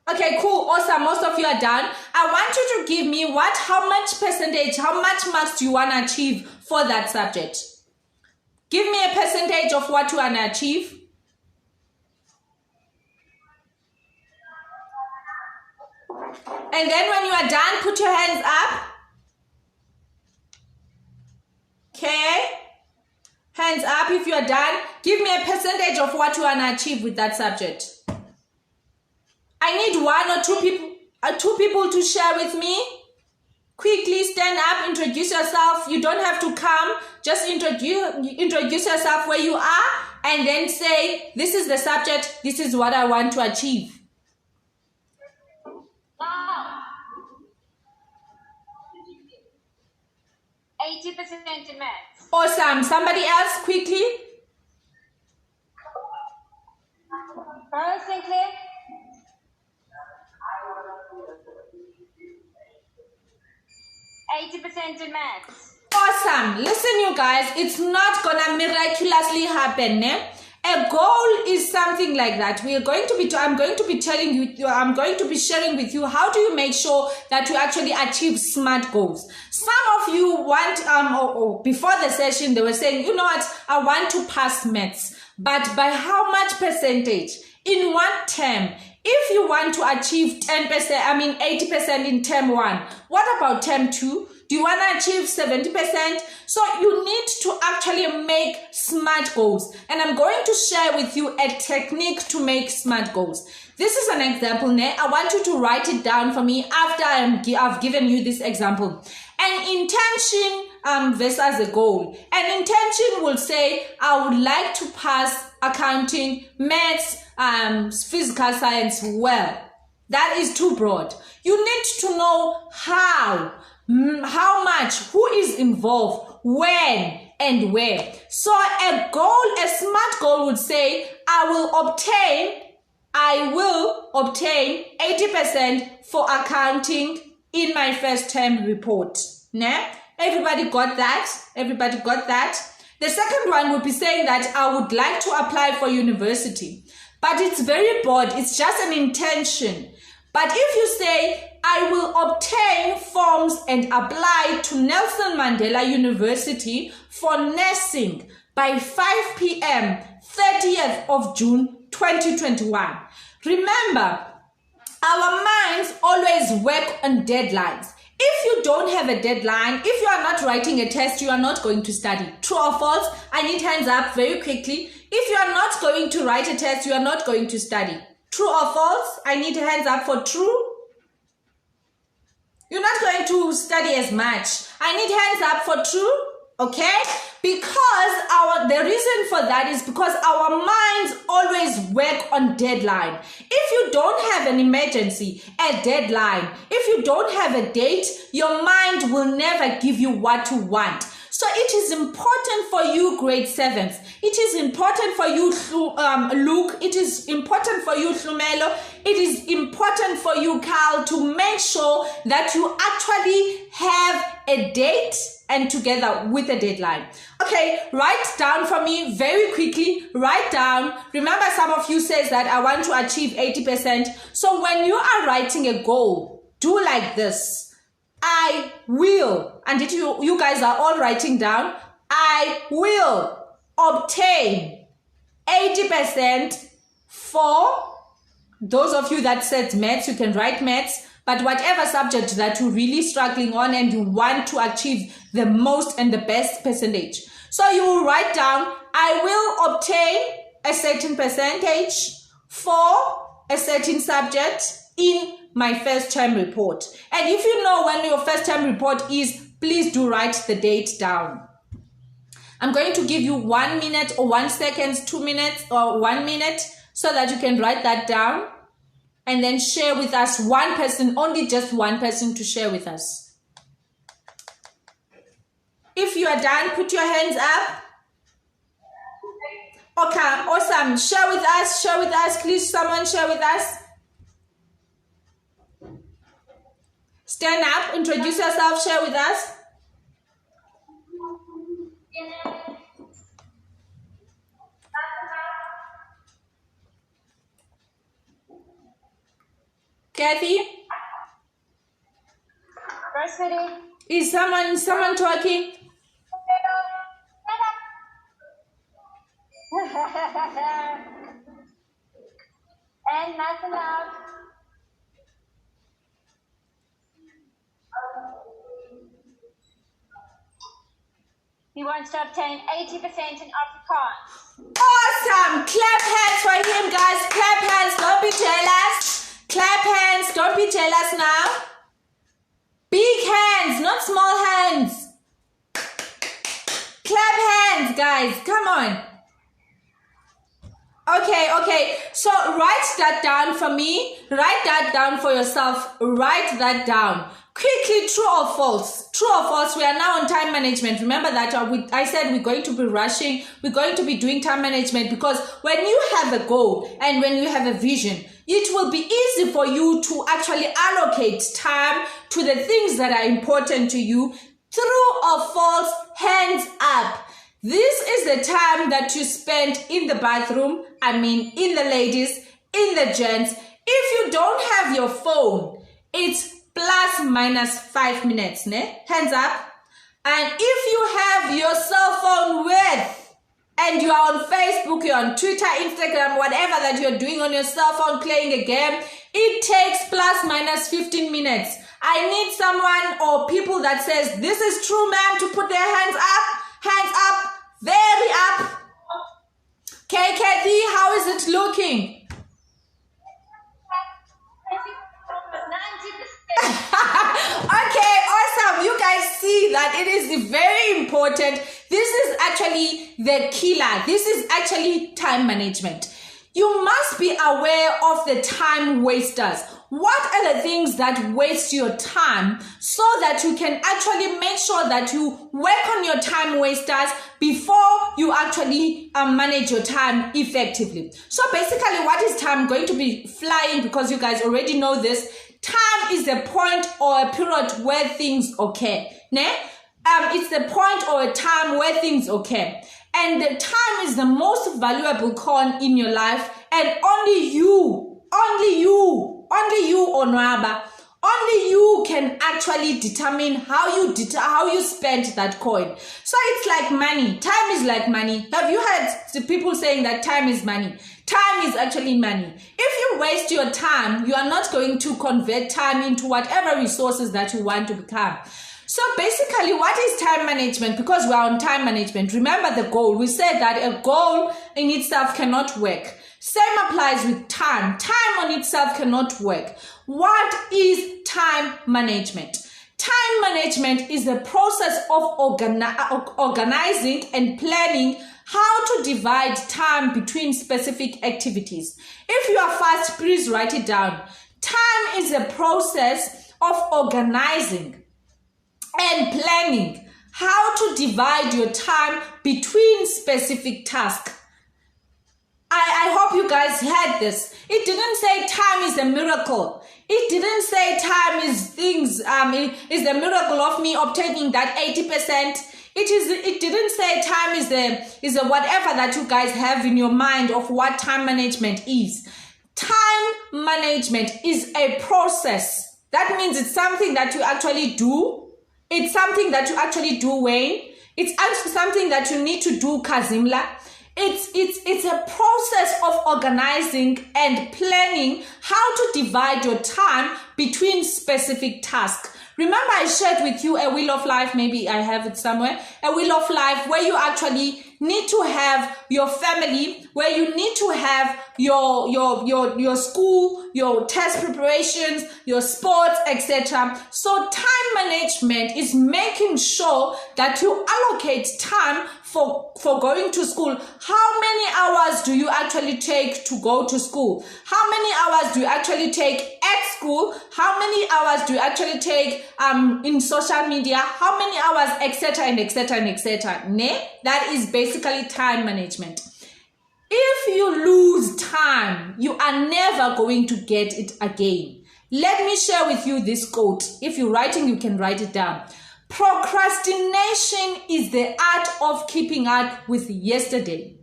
Okay, cool. Awesome. Most of you are done. I want you to give me how much percentage, how much marks do you want to achieve for that subject? Give me a percentage of what you want to achieve. And then when you are done, put your hands up. Okay. Hands up if you are done. Give me a percentage of what you want to achieve with that subject. I need 1 or 2 people to share with me. Quickly stand up, introduce yourself. You don't have to come. Just introduce yourself where you are and then say, this is the subject, this is what I want to achieve. 80% in maths. Awesome. Somebody else, quickly. Sinclair. 80% in maths. Awesome. Listen, you guys, it's not gonna miraculously happen, ne? A goal is something like that. I'm going to be sharing with you how do you make sure that you actually achieve SMART goals. Some of you want, before the session, they were saying, you know what, I want to pass maths, but by how much percentage? In what term? If you want to achieve 80% in term 1, what about term 2? Do you want to achieve 70%? So you need to actually make SMART goals. And I'm going to share with you a technique to make SMART goals. This is an example. I want you to write it down for me after I've given you this example. An intention versus a goal. An intention will say, I would like to pass accounting, maths, physical science well. That is too broad. You need to know how much, who is involved, when and where. So a SMART goal would say, I will obtain 80% for accounting in my first term report. Everybody got that? Everybody got that? The second one would be saying that I would like to apply for university, but it's very broad. It's just an intention. But if you say, I will obtain forms and apply to Nelson Mandela University for nursing by 5 p.m. 30th of June 2021. Remember, our minds always work on deadlines. If you don't have a deadline, if you are not writing a test, you are not going to study. True or false? I need hands up very quickly. If you are not going to write a test, you are not going to study. True or false? I need hands up for true. You're not going to study as much. I need hands up for true. Okay? Because the reason for that is because our minds always work on deadline. If you don't have an emergency, a deadline, if you don't have a date, your mind will never give you what you want. So it is important for you, grade 7s. It is important for you, Luke. It is important for you, Hlumelo. It is important for you, Carl, to make sure that you actually have a date and together with a deadline. Okay, write down for me very quickly. Write down. Remember, some of you says that I want to achieve 80%. So when you are writing a goal, do like this. I will, and you guys are all writing down, I will obtain 80% for those of you that said maths. You can write maths, but whatever subject that you're really struggling on and you want to achieve the most and the best percentage. So you will write down, I will obtain a certain percentage for a certain subject in my first term report. And if you know when your first term report is, please do write the date down. I'm going to give you 1 minute or 1 second, 2 minutes or 1 minute so that you can write that down and then share with us one person, only just one person to share with us. If you are done, put your hands up. Okay, awesome. Share with us, please, someone share with us. Stand up, introduce yourself, share with us. Kathy? Varsity. Is someone talking? And nothing else. He wants to obtain 80% in Afrikaans. Awesome! Clap hands for him, guys. Clap hands. Don't be jealous. Clap hands. Don't be jealous now. Big hands, not small hands. Clap hands, guys. Come on. Okay. So write that down for me. Write that down for yourself. Write that down. Quickly, true or false? True or false? We are now on time management. Remember that I said we're going to be rushing. We're going to be doing time management because when you have a goal and when you have a vision, it will be easy for you to actually allocate time to the things that are important to you. True or false? Hands up. This is the time that you spend in the bathroom. I mean, in the ladies, in the gents. If you don't have your phone, it's plus minus 5 minutes, ne? Hands up. And if you have your cell phone with, and you are on Facebook, you're on Twitter, Instagram, whatever that you're doing on your cell phone, playing a game, it takes plus minus 15 minutes. I need someone or people that says, this is true, ma'am, to put their hands up, very up. Okay, Kathy, how is it looking? 90%. Okay, awesome. You guys see that it is very important. This is actually the killer. This is actually time management. You must be aware of the time wasters. What are the things that waste your time so that you can actually make sure that you work on your time wasters before you actually manage your time effectively? So basically, what is time? Going to be flying because you guys already know this. Time is the point or a period where things occur. Ne? it's the point or a time where things occur. And the time is the most valuable coin in your life, and only you, Onwaba, only you can actually determine how you spend that coin. So it's like money. Time is like money. Have you heard people saying that time is money? Time is actually money. If you waste your time, you are not going to convert time into whatever resources that you want to become. So basically, what is time management? Because we are on time management. Remember the goal. We said that a goal in itself cannot work. Same applies with time. Time on itself cannot work. What is time management? Time management is the process of organizing and planning how to divide time between specific activities. If you are fast, please write it down. Time is a process of organizing and planning how to divide your time between specific tasks. I hope you guys had this. It didn't say time is a miracle. It didn't say time is things, is the miracle of me obtaining that 80%. It didn't say time is the whatever that you guys have in your mind of what time management is. Time management is a process. That means it's something that you actually do. It's something that you actually do, Wayne. It's actually something that you need to do, Kazimla. It's a process of organizing and planning how to divide your time between specific tasks. Remember, I shared with you a wheel of life. Maybe I have it somewhere. A wheel of life where you actually need to have your family, where you need to have your school, your test preparations, your sports, etc. So time management is making sure that you allocate time for going to school. How many hours do you actually take to go to school? How many hours do you actually take at school? How many hours do you actually take in social media? How many hours, etc. and etc. and etc. That is basically time management. If you lose time, you are never going to get it again. Let me share with you this quote. If you're writing, you can write it down. Procrastination is the art of keeping up with yesterday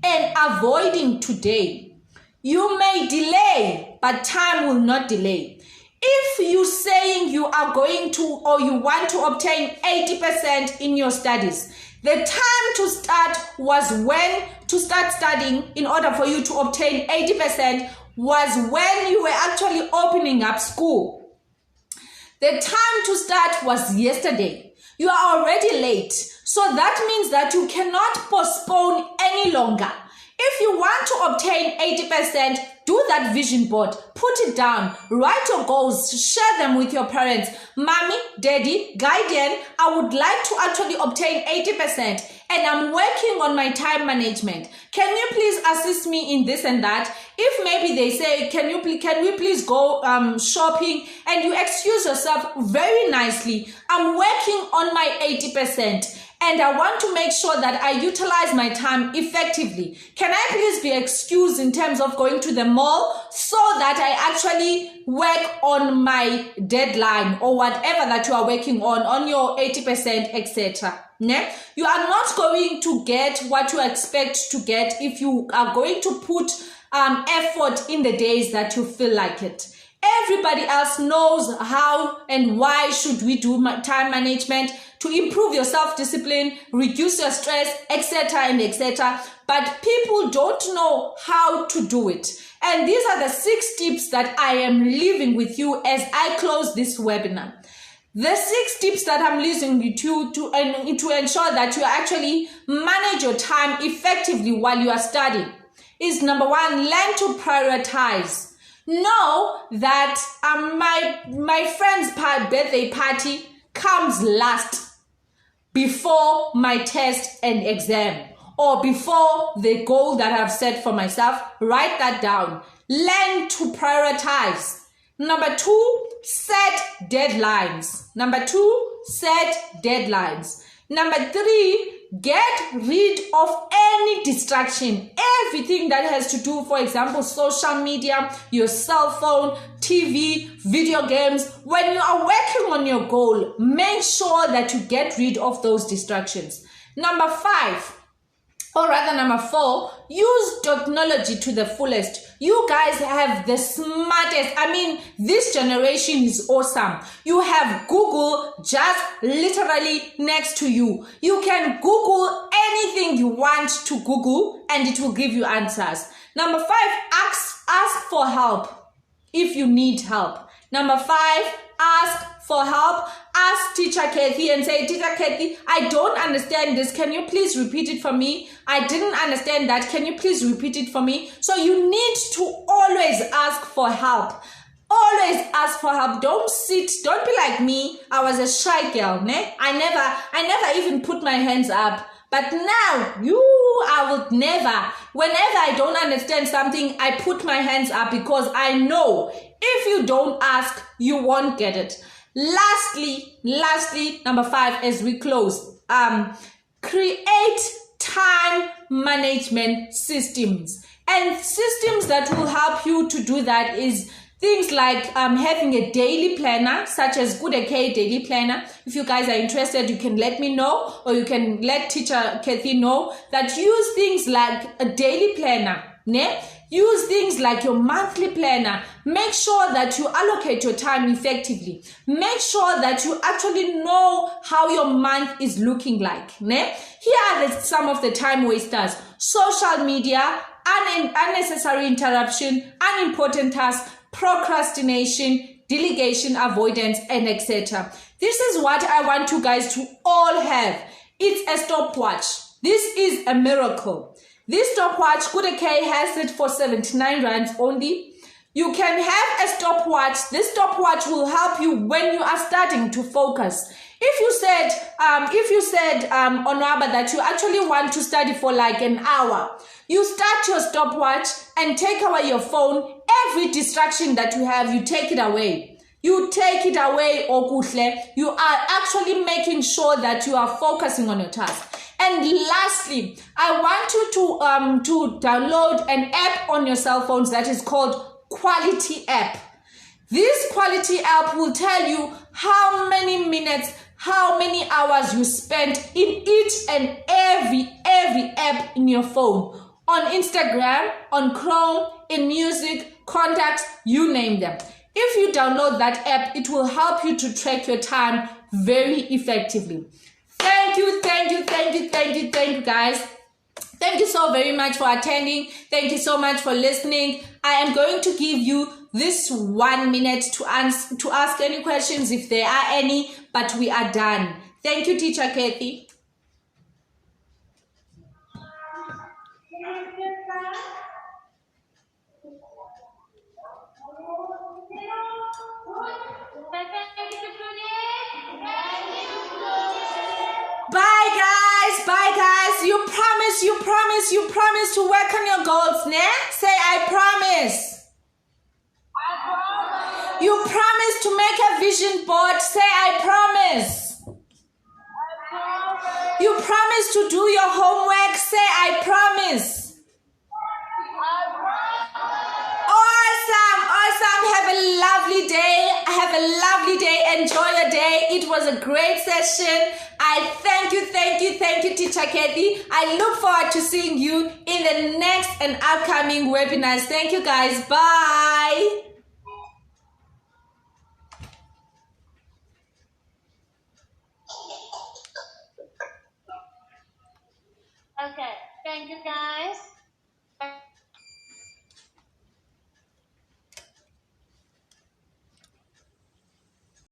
and avoiding today. You may delay, but time will not delay. If you're saying you are going to or you want to obtain 80% in your studies, the time to start to start studying in order for you to obtain 80% was when you were actually opening up school. The time to start was yesterday. You are already late. So that means that you cannot postpone any longer. If you want to obtain 80%, do that vision board. Put it down. Write your goals. Share them with your parents. Mommy, daddy, guardian, I would like to actually obtain 80%. And I'm working on my time management. Can you please assist me in this and that? If maybe they say, can we please go shopping, and you excuse yourself very nicely. I'm working on my 80%. And I want to make sure that I utilize my time effectively. Can I please be excused in terms of going to the mall so that I actually work on my deadline or whatever that you are working on your 80%, etc. You are not going to get what you expect to get if you are going to put effort in the days that you feel like it. Everybody else knows how and why should we do time management to improve your self-discipline, reduce your stress, etc. and etc. But people don't know how to do it. And these are the 6 tips that I am leaving with you as I close this webinar. The 6 tips that I'm leaving with you to ensure that you actually manage your time effectively while you are studying is number 1, learn to prioritize. Know that my friend's birthday party comes last before my test and exam, or before the goal that I've set for myself. Write that down. Learn to prioritize. Number 2, set deadlines. Number 3, get rid of any distraction, everything that has to do, for example, social media, your cell phone, TV, video games. When you are working on your goal, make sure that you get rid of those distractions. Number 5, or rather number 4, use technology to the fullest. You guys have the smartest, this generation is awesome. You have Google just literally next to you. You can Google anything you want to Google and it will give you answers. Number 5, ask for help if you need help. Number 5, ask for help. Ask Teacher Kathy and say, Teacher Kathy, I don't understand this. Can you please repeat it for me? I didn't understand that. Can you please repeat it for me? So you need to always ask for help. Always ask for help. Don't be like me. I was a shy girl, ne? I never even put my hands up. But now, I would never. Whenever I don't understand something, I put my hands up because I know if you don't ask, you won't get it. Lastly, number 5, as we close, create time management systems. And systems that will help you to do that is things like having a daily planner, such as Kude daily planner. If you guys are interested, you can let me know, or you can let Teacher Kathy know that use things like a daily planner. Ne? Use things like your monthly planner. Make sure that you allocate your time effectively. Make sure that you actually know how your month is looking like. Ne? Here are some of the time wasters. Social media, unnecessary interruption, unimportant tasks, procrastination, delegation avoidance, and etc. This is what I want you guys to all have. It's a stopwatch. This is a miracle. This stopwatch, Kude has it for 79 rands only. You can have a stopwatch. This stopwatch will help you when you are starting to focus. If you said, Onwaba, that you actually want to study for like an hour, you start your stopwatch and take away your phone. Every distraction that you have, you take it away. You take it away, Okuhle. You are actually making sure that you are focusing on your task. And lastly, I want you to download an app on your cell phones that is called Quality App. This Quality App will tell you how many minutes, how many hours you spent in each and every app in your phone. On Instagram, on Chrome, in music, contacts, you name them. If you download that app, it will help you to track your time very effectively. Thank you, guys. Thank you so very much for attending. Thank you so much for listening. I am going to give you this 1 minute to ask any questions if there are any, but we are done. Thank you, Teacher Kathy. Bye guys. You promise to work on your goals, ne? Say I promise. You promise to make a vision board. Say I promise. You promise to do your homework. Say I promise. Awesome. Have a lovely day. Enjoy your day. It was a great session. I thank you, Teacher Kathy. I look forward to seeing you in the next and upcoming webinars. Thank you guys. Bye. Okay, thank you guys.